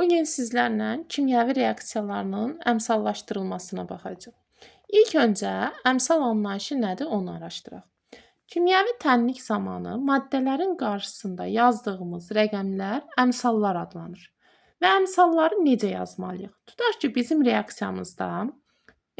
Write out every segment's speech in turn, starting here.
Bugün sizlərlə kimyəvi reaksiyalarının əmsallaşdırılmasına baxacağıq. İlk öncə əmsal anlayışı nədir onu araşdıraq. Kimyəvi tənlik zamanı maddələrin qarşısında yazdığımız rəqəmlər əmsallar adlanır. Və əmsalları necə yazmalıyıq? Tutaq ki, bizim reaksiyamızda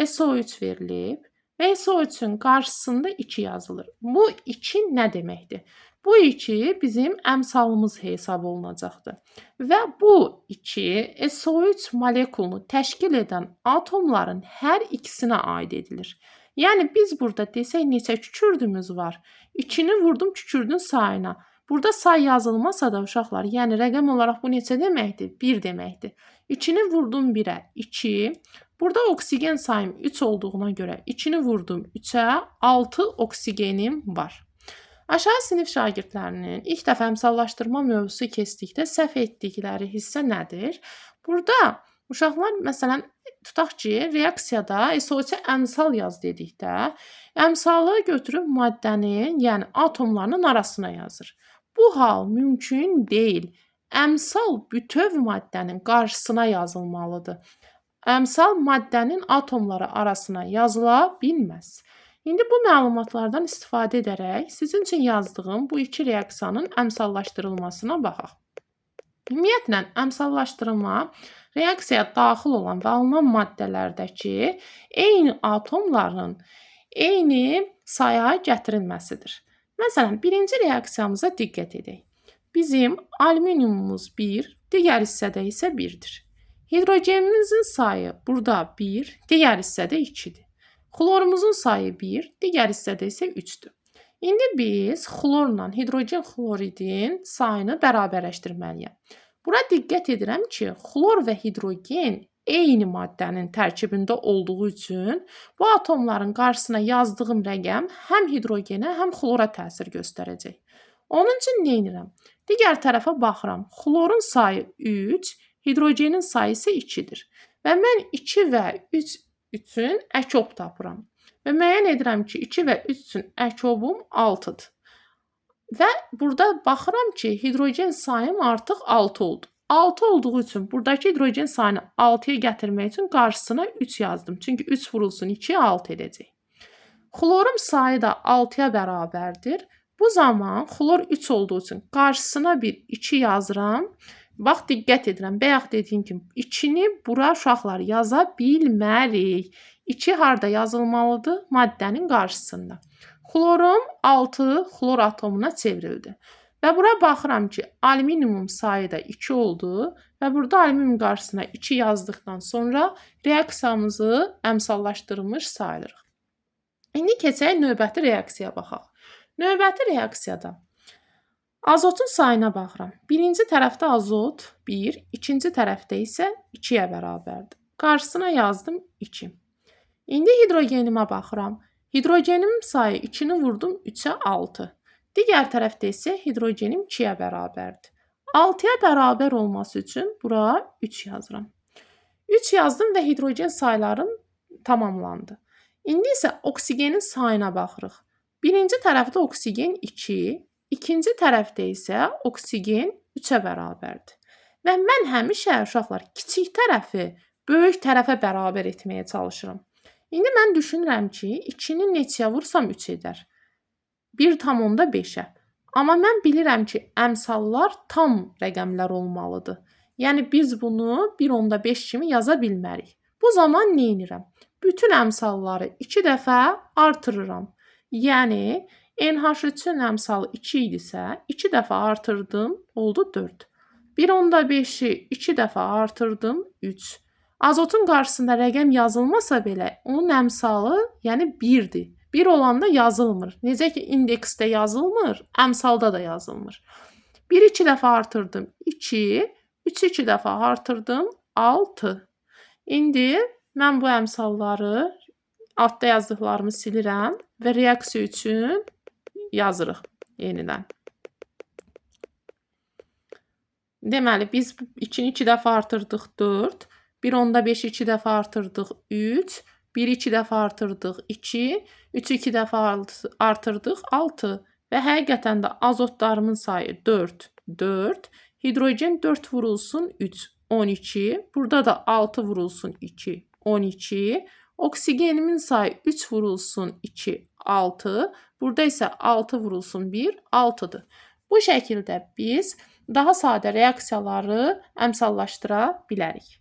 SO3 verilib və SO3-ün qarşısında 2 yazılır. Bu 2 nə deməkdir? Bu 2 bizim əmsalımız hesab olunacaqdır. Və bu 2 SO3 molekulunu təşkil edən atomların hər ikisinə aid edilir. Yəni biz burada desək neçə kükürdümüz var? 2-ni vurdum kükürdün sayına. Burada say yazılmasa da uşaqlar, yəni rəqəm olaraq bu neçə deməkdir? 1 deməkdir. 2-ni vurdum 1-ə, 2. Burada oksigen sayım 3 olduğuna görə 2-ni vurdum 3-ə, 6 oksigenim var. Aşağı sinif şagirdlərinin ilk dəfə əmsallaşdırma mövzusu keçdikdə səhv etdikləri hissə nədir? Burada uşaqlar, məsələn, tutaq ki, reaksiyada SO3-ə əmsal yaz dedikdə, əmsalı götürüb maddənin, yəni atomlarının arasına yazır. Bu hal mümkün deyil. Əmsal bütöv maddənin qarşısına yazılmalıdır. Əmsal maddənin atomları arasına yazıla bilməz. İndi bu məlumatlardan istifadə edərək sizin üçün yazdığım bu iki reaksiyanın əmsallaşdırılmasına baxaq. Ümumiyyətlə, əmsallaşdırma reaksiyaya daxil olan və alınan maddələrdəki eyni atomların eyni saya gətirilməsidir. Məsələn, birinci reaksiyamıza diqqət edək. Bizim alüminiumumuz 1, digər hissədə isə 1-dir. Hidrogenimizin sayı burada 1, digər hissədə 2-dir. Xlorumuzun sayı 1, digər hissədə isə 3-dür. İndi biz xlorla hidrogen xloridin sayını bərabərləşdirməliyik. Bura diqqət edirəm ki, xlor və hidrogen eyni maddənin tərkibində olduğu üçün bu atomların qarşısına yazdığım rəqəm həm hidrogenə, həm xlora təsir göstərəcək. Onun üçün nə edirəm? Digər tərəfə baxıram. Xlorun sayı 3, hidrogenin sayı isə 2-dir. Və mən 2 və 3 üçün əkop tapıram. Və müəyyən edirəm ki, 2 və 3 üçün əkobum 6-dır. Və burada baxıram ki, hidrogen sayım artıq 6 oldu. 6 olduğu üçün buradakı hidrogen sayını 6-ya gətirmək üçün qarşısına 3 yazdım. Çünki 3 vurulsun 2, 6 edəcək. Xlorum sayı da 6-ya bərabərdir. Bu zaman xlor 3 olduğu üçün qarşısına bir 2 yazıram. Bax, diqqət edirəm. Bayaq dediyim kimi 2-ni bura uşaqlar yaza bilmərik. 2 harda yazılmalıdır? Maddənin qarşısında. Xlorum 6 xlor atomuna çevrildi. Və bura baxıram ki, alüminium sayı da 2 oldu və burada alüminium qarşısına 2 yazdıqdan sonra reaksiyamızı əmsallaşdırılmış sayırıq. İndi keçək növbəti reaksiyaya baxaq. Növbəti reaksiyada azotun sayına baxıram. Birinci tərəfdə azot 1, ikinci tərəfdə isə 2-yə bərabərdir. Qarşısına yazdım 2. İndi hidrogenimə baxıram. Hidrogenimin sayı 2-ni vurdum 3-ə 6. Digər tərəfdə isə hidrogenim 2-yə bərabərdir. 6-ya bərabər olması üçün bura 3 yazıram. 3 yazdım və hidrogen saylarım tamamlandı. İndi isə oksigenin sayına baxırıq. Birinci tərəfdə oksigen 2, ikinci tərəfdə isə oksigen 3-ə bərabərdir. Və mən həmişə uşaqlar kiçik tərəfi böyük tərəfə bərabər etməyə çalışıram. İndi mən düşünürəm ki, 2-ni neçəyə vursam 3 edər. 1,5-ə. Amma mən bilirəm ki, əmsallar tam rəqəmlər olmalıdır. Yəni biz bunu 1,5 kimi yaza bilmərik. Bu zaman nə edirəm? Bütün əmsalları 2 dəfə artırıram. Yəni NH3-ün əmsalı 2 idisə, 2 dəfə artırdım, oldu 4. 1,5-i 2 dəfə artırdım, 3. Azotun qarşısında rəqəm yazılmasa belə, onun əmsalı, yəni 1-dir. 1 olanda yazılmır. Necə ki, indeksdə yazılmır, əmsalda da yazılmır. 1-i 2 dəfə artırdım, 2. 3-ü 2 dəfə artırdım, 6. İndi mən bu əmsalları altda yazdıqlarımı silirəm və reaksiya üçün yazırıq yenidən. Deməli, biz 2-ni 2 dəfə artırdıq 4, 1,5-i 2 dəfə artırdıq 3, 1-i 2 dəfə artırdıq 2, 3-ü 2 dəfə artırdıq 6 və həqiqətən də azotlarımın sayı 4, 4, hidrogen 4 vurulsun 3, 12. Burada da 6 vurulsun 2, 12. Oksigenimin sayı 3 vurulsun 2, 6. Burada isə 6 vurulsun 1, 6-dır. Bu şəkildə biz daha sadə reaksiyaları əmsallaşdıra bilərik.